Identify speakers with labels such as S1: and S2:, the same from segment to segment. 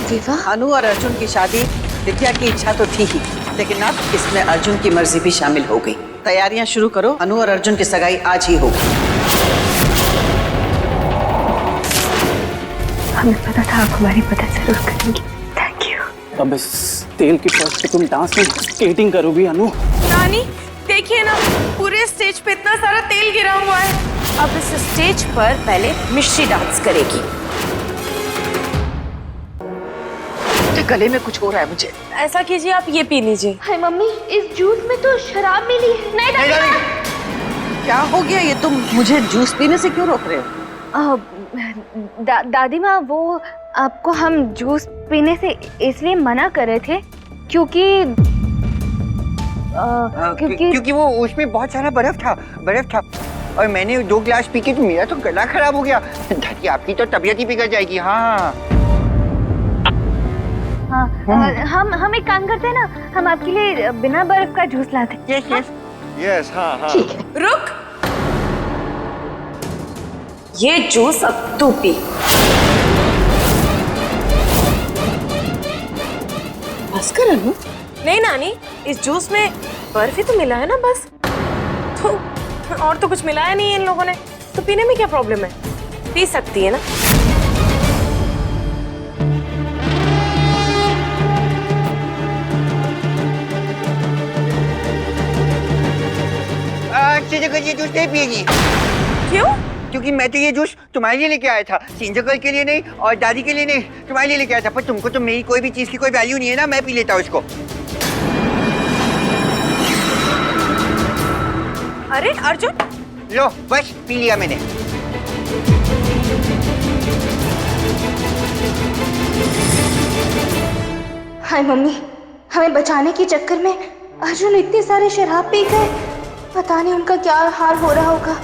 S1: विवाह?
S2: अनु और अर्जुन की शादी विद्या की इच्छा तो थी ही, लेकिन अब इसमें अर्जुन की मर्जी भी शामिल हो गई। तैयारियां शुरू करो, अनु और अर्जुन की सगाई आज ही होगी।
S1: हमें पता था आप हमारी मदद जरूर करेंगी। Thank you.
S3: अब इस तेल की ट्रक पे तुम डांस में स्केटिंग करोगी अनु?
S4: नानी देखिए ना, पूरे स्टेज पे इतना सारा तेल गिरा हुआ है। अब इस स्टेज पर पहले मिश्री डांस करेगी।
S2: गले में कुछ हो रहा है मुझे।
S4: ऐसा कीजिए, आप ये पी लीजिए।
S1: हाय मम्मी, इस जूस में तो शराब मिली है। नहीं दादी।
S2: क्या हो गया ये, तुम मुझे जूस पीने से क्यों रोक रहे हो?
S1: दादी माँ, वो आपको हम जूस पीने से इसलिए मना कर रहे थे क्योंकि
S5: क्योंकि वो उसमें बहुत सारा बर्फ था और मैंने 2 गिलास पी के तो मेरा तो गला खराब हो गया। दादी आपकी तो तबीयत ही बिगड़ जाएगी। हाँ
S1: हम एक काम करते हैं ना, हम आपके लिए बिना बर्फ का जूस लाते हैं।
S5: यस हाँ।
S1: ठीक है।
S4: रुक, ये जूस अब तू पी। बस कर अनु। नहीं नानी, इस जूस में बर्फ ही तो मिला है ना, बस। तो और तो कुछ मिलाया नहीं है इन लोगों ने, तो पीने में क्या प्रॉब्लम है? पी सकती है ना।
S5: ये जूस नहीं पिएगी।
S4: क्यों?
S5: क्योंकि मैं तो ये जूस तुम्हारे लिए लेके आया था, सिंजकल के लिए नहीं और दादी के लिए नहीं, तुम्हारे लिए लेके आया था। पर तुमको तो मेरी कोई भी चीज की कोई वैल्यू नहीं है ना, मैं पी लेता हूँ इसको।
S4: अरे अर्जुन,
S5: लो बस पी लिया मैंने।
S1: हाय मम्मी, हमें बचाने के चक्कर में अर्जुन इतनी सारी शराब पी गए। पता नहीं उनका क्या हाल हो रहा होगा।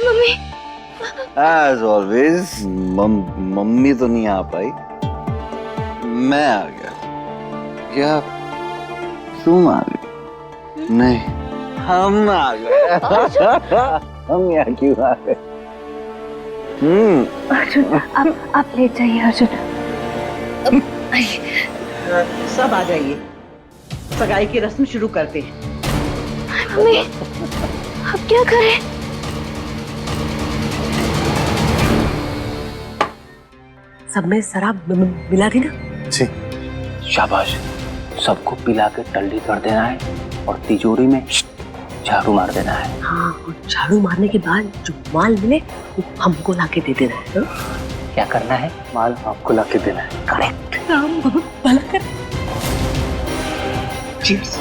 S1: मम्मी,
S6: As always, मम्मी तो नहीं आ पाई, मैं आ गया। क्या तुम आ गए? नहीं, हम आ गए। हम यहाँ क्यों आ गए?
S1: अर्जुन, आप लेट जाइए। अर्जुन,
S2: सब आ जाइए, सगाई की रस्म शुरू करते हैं।
S1: मम्मी, अब क्या करें?
S4: सब में शराब मिला थी ना?
S3: जी। शाबाश, सबको पिला के टल्ली कर देना है और तिजोरी में झाड़ू मार देना है।
S4: हाँ, और झाड़ू मारने के बाद जो माल मिले वो हमको लाके दे देना है।
S3: क्या करना है? माल आपको लाके देना है।
S4: करेक्ट। राम भला कर। चीयर्स।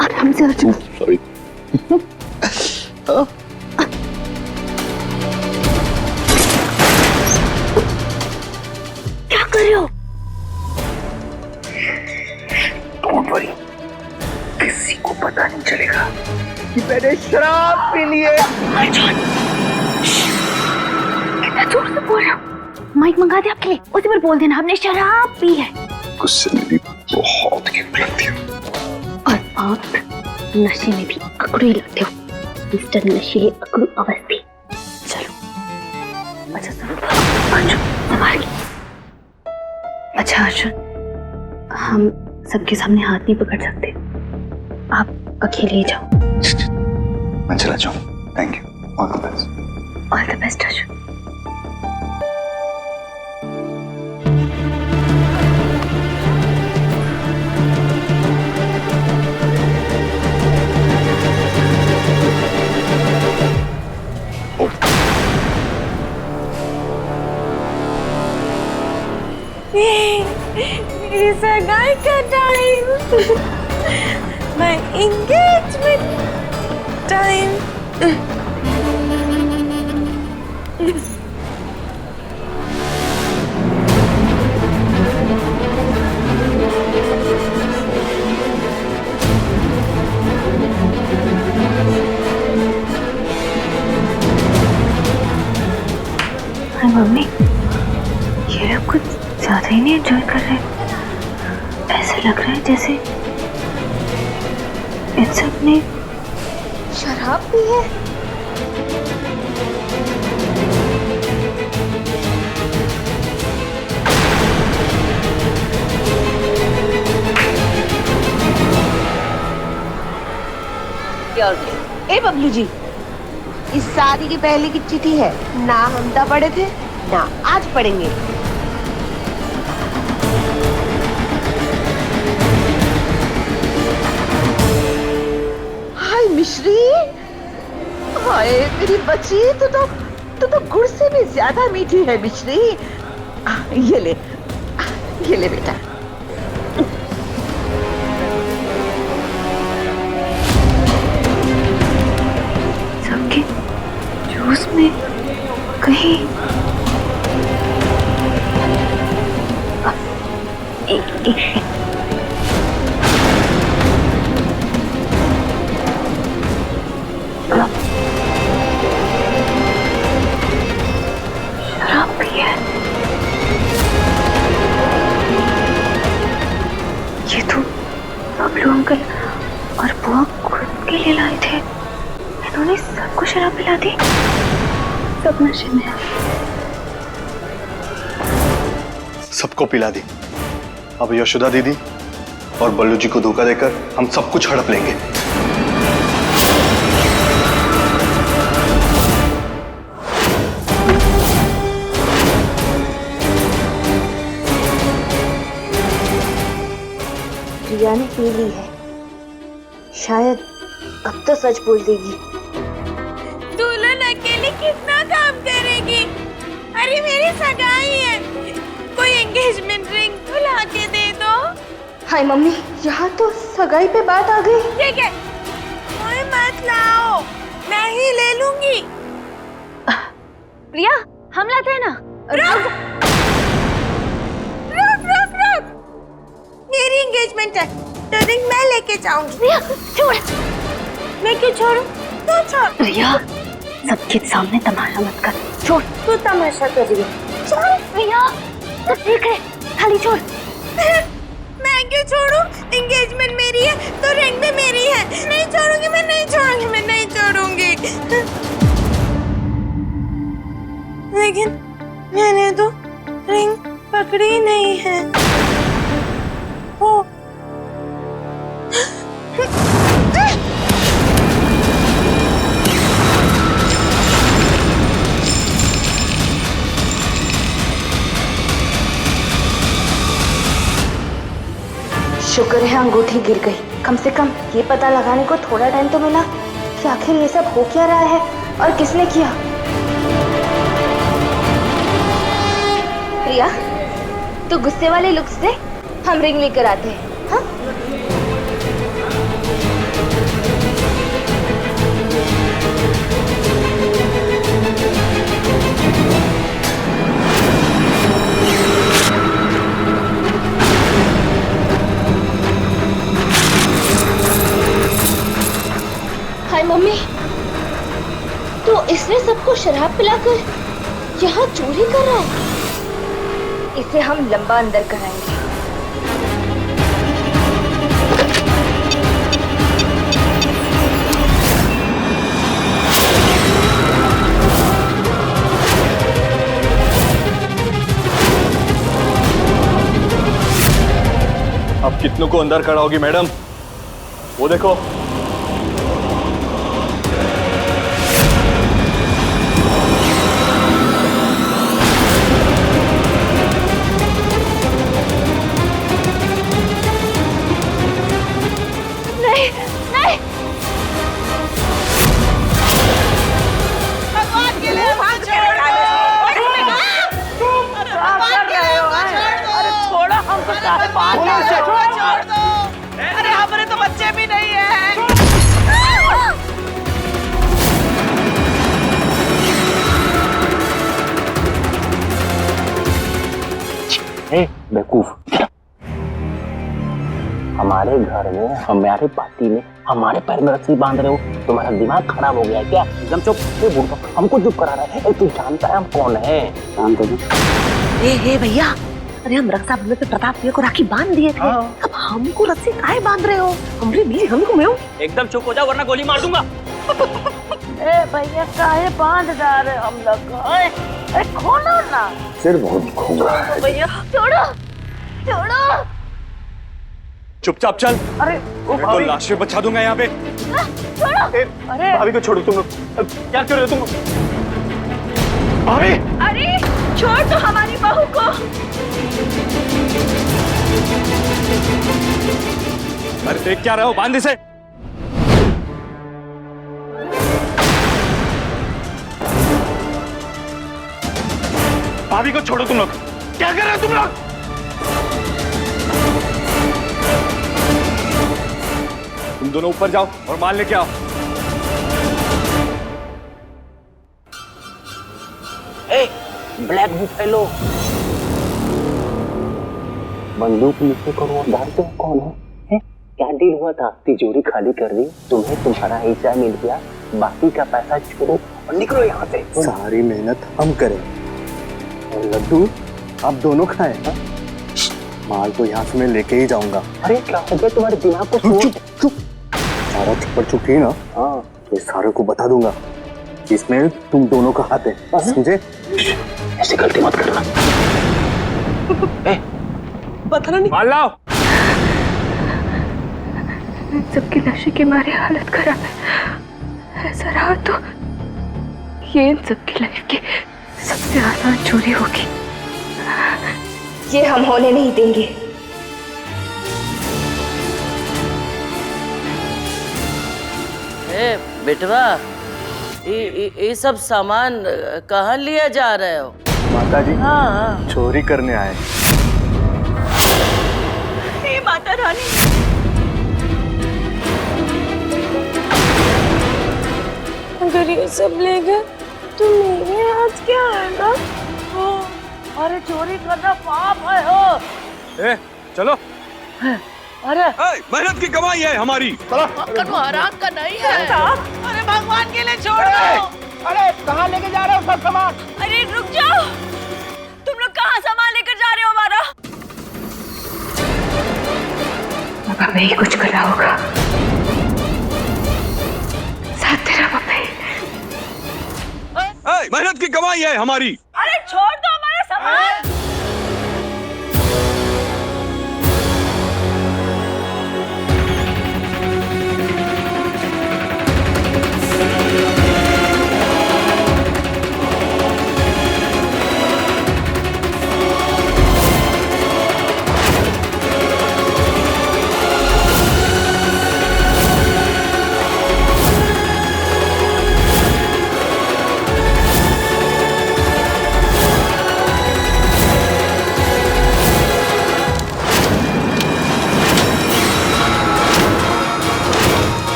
S1: आराम से अर्जुन।
S6: Sorry.
S1: क्या कर रहे हो?
S6: Don't worry, किसी को पता नहीं चलेगा
S5: कि मैंने शराब पी ली है।
S1: कितना जोर से बोल रहे हो? माइक मंगा दे आपके लिए, उसी पर बोल देना आपने शराब पी है।
S6: गुस्से में भी बहुत गिफ्ट लगती है।
S1: और आप नशे में भी अकड़ू ही लगते हो, मिस्टर नशीले अकड़ू अवस्थी। चलो, अच्छा सुनो, अर्जुन संभाल के। अच्छा अर्जुन, हम सबके सामने हाथ नहीं पकड़ सकते, आप अकेले ही जाओ।
S6: मैं चला जाऊँ। Thank you. All the best.
S1: All the best Arjun.
S4: मेरी सगाई का time, my engagement time.
S1: Mummy, ये लोग कुछ ज्यादा ही नहीं एंजॉय कर रहे। ऐसा लग रहा है जैसे इन सब ने शराब पी है।
S7: ए बबलू जी, इस शादी की पहले की चिट्ठी है ना, हम ता पढ़े थे ना आज पढ़ेंगे। हाय मिश्री, हाय मेरी बच्ची, तू तो गुड़ से भी ज्यादा मीठी है मिश्री। ये ले बेटा।
S1: सबके जूस में कहीं शराब भी है। ये तो बबलू अंकल और बुआ खुद के लिए लाए थे। इन्होंने सबको शराब पिला दी। सब नशे में है।
S8: सबको पिला दी। अब यशोदा दीदी और बल्लू जी को धोखा देकर हम सब कुछ हड़प लेंगे।
S7: प्रिया ने पी ली है, शायद अब तो सच बोल देगी।
S4: दुल्हन अकेली कितना काम करेगी? अरे मेरी सगाई है, कोई एंगेजमेंट रिंग तो ला के दे दो।
S7: हाय मम्मी, यहाँ तो सगाई पे बात आ गई।
S4: ठीक है, कोई मत लाओ, मैं ही ले लूंगी।
S1: प्रिया, हम लाते हैं ना।
S4: रुक रुक रुक रुक, मेरी एंगेजमेंट है तो रिंग मैं लेके जाऊंगी।
S1: प्रिया छोड़।
S4: मैं क्यों छोड़ू? तू छोड़।
S1: प्रिया, सबके सामने तमाशा मत कर। छोड़।
S4: तू तमाशा कर रही है।
S1: छोड़ प्रिया, सब ठीक है, खाली छोड़।
S4: मैं क्यों छोड़ू? एंगेजमेंट मेरी है तो रिंग भी मेरी है। नहीं छोड़ूंगी, मैं नहीं छोड़ूंगी, मैं नहीं छोड़ूंगी। लेकिन मैंने तो रिंग पकड़ी नहीं है। ओ
S7: शुक्र है अंगूठी गिर गई। कम से कम ये पता लगाने को थोड़ा टाइम तो मिला कि आखिर ये सब हो क्या रहा है और किसने किया। प्रिया, तो गुस्से वाले लुक से हम रिंग लेकर आते हैं। हाँ? हाय मम्मी, तो इसने सबको शराब पिलाकर यहाँ चोरी कर रहा है। इसे हम लंबा अंदर कराएंगे।
S8: अब कितनों को अंदर कराओगी मैडम? वो देखो।
S1: नहीं नहीं,
S2: भगवान के लिए हाथ छोड़ दो।
S4: अरे छोड़ो हमको।
S3: बेवकूफ, हमारे घर में हमारे पार्टी में हमारे पैर में रस्सी बांध रहे हो? तुम्हारा दिमाग खराब हो गया है क्या? एकदम चुप। हमको चुप करा रहा है। तू जानता है हम कौन है? जानते नहीं।
S1: हे भैया, अरे हम रक्षाबंधन पे प्रताप भैया को राखी बांध दिए थे। अब हमको रस्सी काहे बांध रहे हो? हमरे बीच हमको में हो।
S3: एकदम चुप हो जाओ वरना गोली मार दूंगा।
S1: ए भैया काहे बांध जा रहे हम लोग? अरे खोलो ना।
S8: सिर बहुत घूम रहा है।
S1: भैया छोड़ो छोड़ो।
S8: चुपचाप चल।
S1: अरे
S8: मैं तो लाशें बचा दूंगा यहाँ पे।
S1: छोड़ो।
S8: अरे भाभी को छोड़ो तुम लोग। क्या कर रहे हो तुम? भाभी।
S1: अरे छोड़ दो हमारी बहू को।
S8: अरे देख क्या रहे हो? बांध इसे। भाभी को छोड़ो तुम लोग। क्या कर रहे हो तुम लोग? तुम दोनों ऊपर जाओ और माल लेके आओ।
S3: ब्लैक बुक फेलो, बंदूक नीचे करो और डालते हो। कौन है? क्या डील हुआ था? तिजोरी खाली कर दी, तुम्हें तुम्हारा हिस्सा मिल गया, बाकी का पैसा छोड़ो और निकलो यहाँ से।
S8: सारी मेहनत हम करें और लड्डू आप दोनों खाएं। माल तो यहाँ से मैं लेके ही जाऊंगा।
S3: अरे क्या हो गया तुम्हारे दिमाग को?
S8: चुप चुप। सारा चुप चुप ही ना। हाँ, ये सारे को बता दूंगा इसमें तुम दोनों का हाथ है, समझे?
S3: ऐसी गलती मत करना।
S4: पता नहीं।
S8: माल लाओ।
S1: सबकी नशे के मारे हालत खराब है। ऐसा रहा तो ये इन सबकी लाइफ की सबसे आसान चोरी होगी।
S7: ये हम होने नहीं देंगे।
S9: बेटवा, ये सब सामान कहाँ लिया जा रहे हो?
S8: माता जी,
S9: हाँ
S8: चोरी करने आए।
S1: हे माता रानी,
S4: अगर ये सब ले गए तो मेरे हाथ क्या आएगा?
S9: अरे चोरी करना पाप है हो।
S8: चलो।
S9: अरे
S8: मेहनत की कमाई है हमारी। चलो।
S9: हराम का नहीं है। अरे भगवान के लिए छोड़ दो।
S5: अरे कहाँ लेके जा रहे हो सब सामान?
S1: अरे रुक जाओ, तुम लोग कहाँ सामान लेकर जा रहे हो हमारा? अब हमें ही कुछ करना होगा। साथ तेरा मम्मी।
S8: मेहनत की कमाई है हमारी।
S1: अरे छोड़ दो हमारा सामान।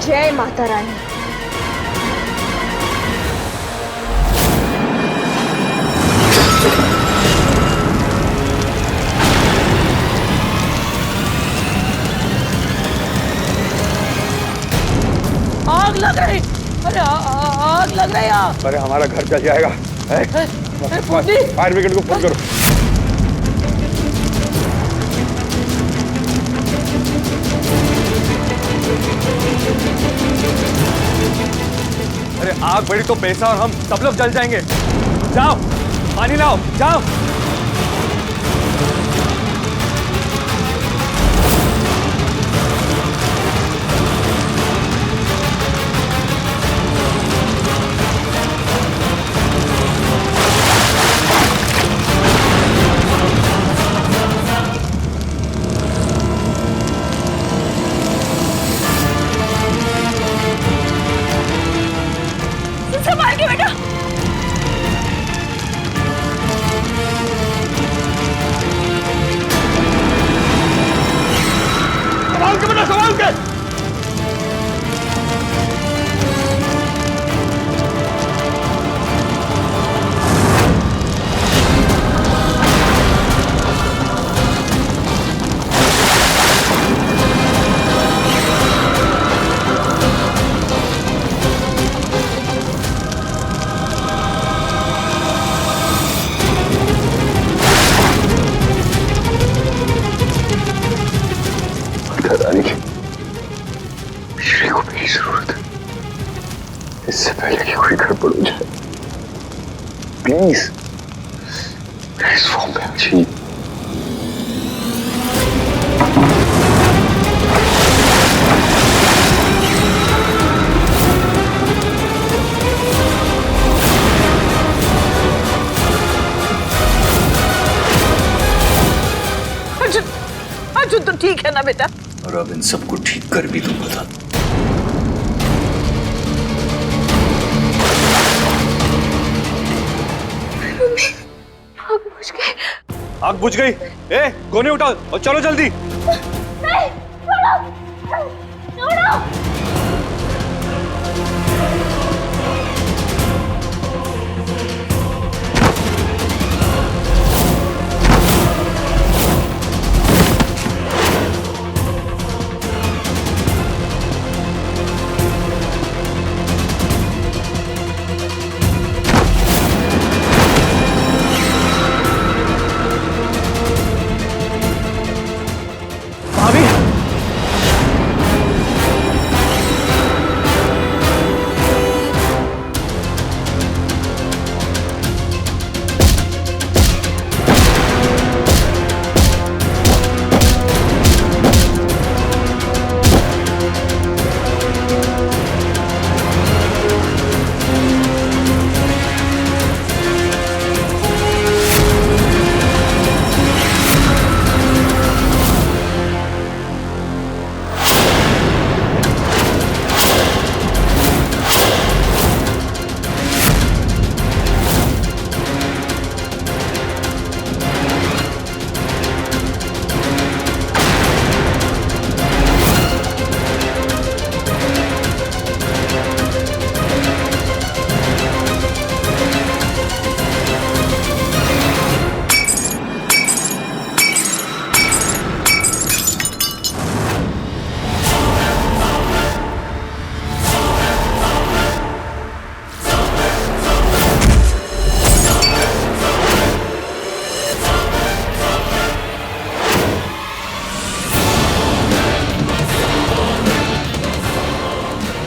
S7: जय माता रानी।
S9: आग लग रही। अरे आग लग रही है।
S8: अरे हमारा घर जल जाएगा। फायर ब्रिगेड को फोन करो। अरे आग बढ़ी तो पैसा और हम सब लोग जल जाएंगे। जाओ पानी लाओ, जाओ।
S1: संभाल के बेटा।
S8: मच्छरदानी की श्री को मेरी जरूरत है, इससे पहले कि कोई गड़बड़ हो जाए। प्लीज इस फॉर्म में आ जाइए।
S2: अर्जुन तो ठीक है ना बेटा?
S6: और अब इन सबको ठीक कर भी दूंगा था।
S8: आग बुझ गई। ए, कोने उठाओ और चलो जल्दी।
S7: नहीं, छोड़ो, छोड़ो।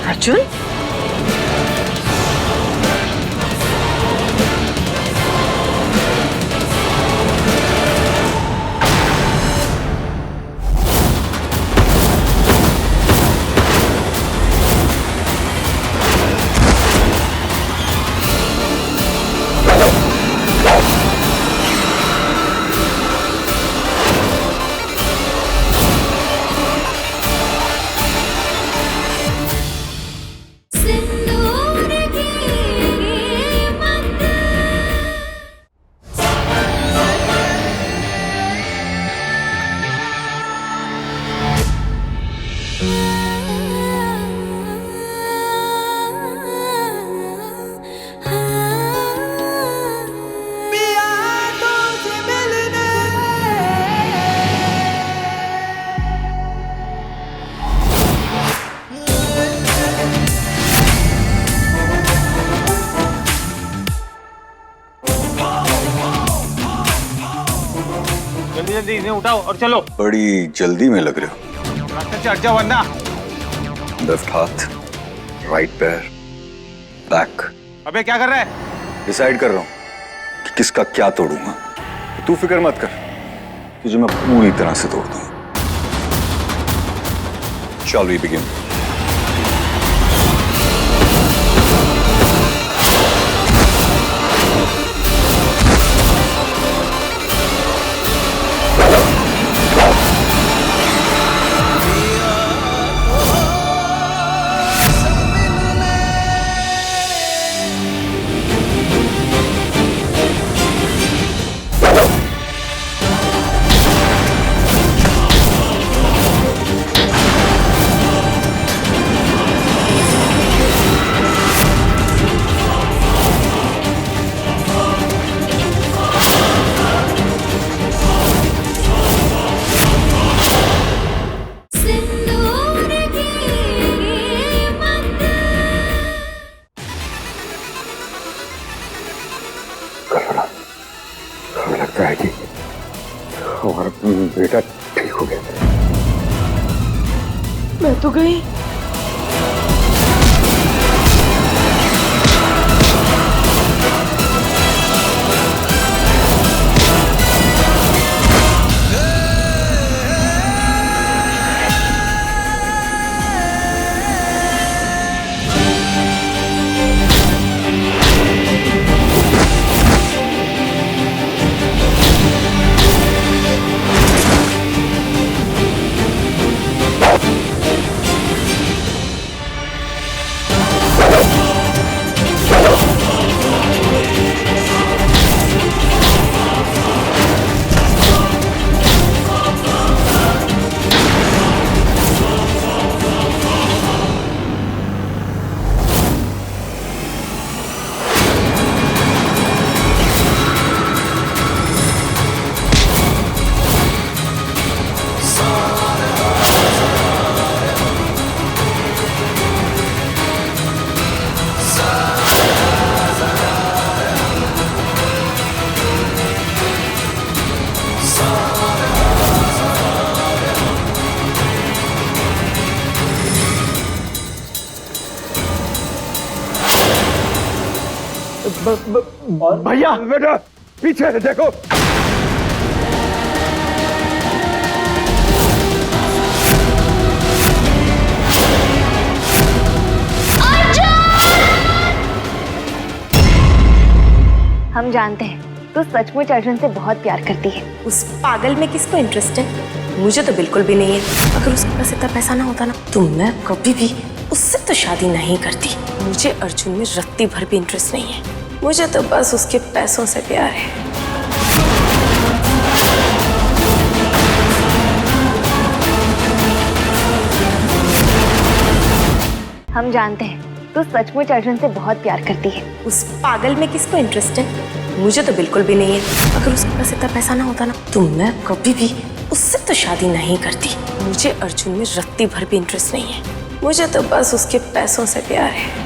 S2: अर्जुन,
S8: जल्दी जल्दी इन्हें उठाओ और चलो।
S6: बड़ी जल्दी में लग रहे हो।
S8: रास्ते से हट जाओ वरना।
S6: लेफ्ट हाथ, राइट पैर, बैक।
S8: अबे क्या कर रहा है?
S6: डिसाइड कर रहा हूँ कि किसका क्या तोड़ूंगा। तू फिक्र मत कर कि जो मैं पूरी तरह से तोड़ दूंगा। Shall we begin?
S8: हमें लगता है कि हमारा बेटा ठीक हो गया।
S4: मैं तो गई।
S8: भैया बेटा पीछे देखो।
S1: हम जानते हैं तू सचमुच अर्जुन से बहुत प्यार करती है।
S4: उस पागल में किसको इंटरेस्ट है? मुझे तो बिल्कुल भी नहीं है। अगर उसके पास इतना पैसा ना होता ना तो मैं कभी भी उससे तो शादी नहीं करती। मुझे अर्जुन में रत्ती भर भी इंटरेस्ट नहीं है। मुझे तो बस उसके पैसों से प्यार है।
S1: हम जानते हैं तू सचमुच अर्जुन से बहुत प्यार करती है।
S4: उस पागल में किसको इंटरेस्ट है? मुझे तो बिल्कुल भी नहीं है। अगर उसके पास इतना पैसा ना होता ना तो मैं कभी भी उससे तो शादी नहीं करती। मुझे अर्जुन में रत्ती भर भी इंटरेस्ट नहीं है। मुझे तो बस उसके पैसों से प्यार है।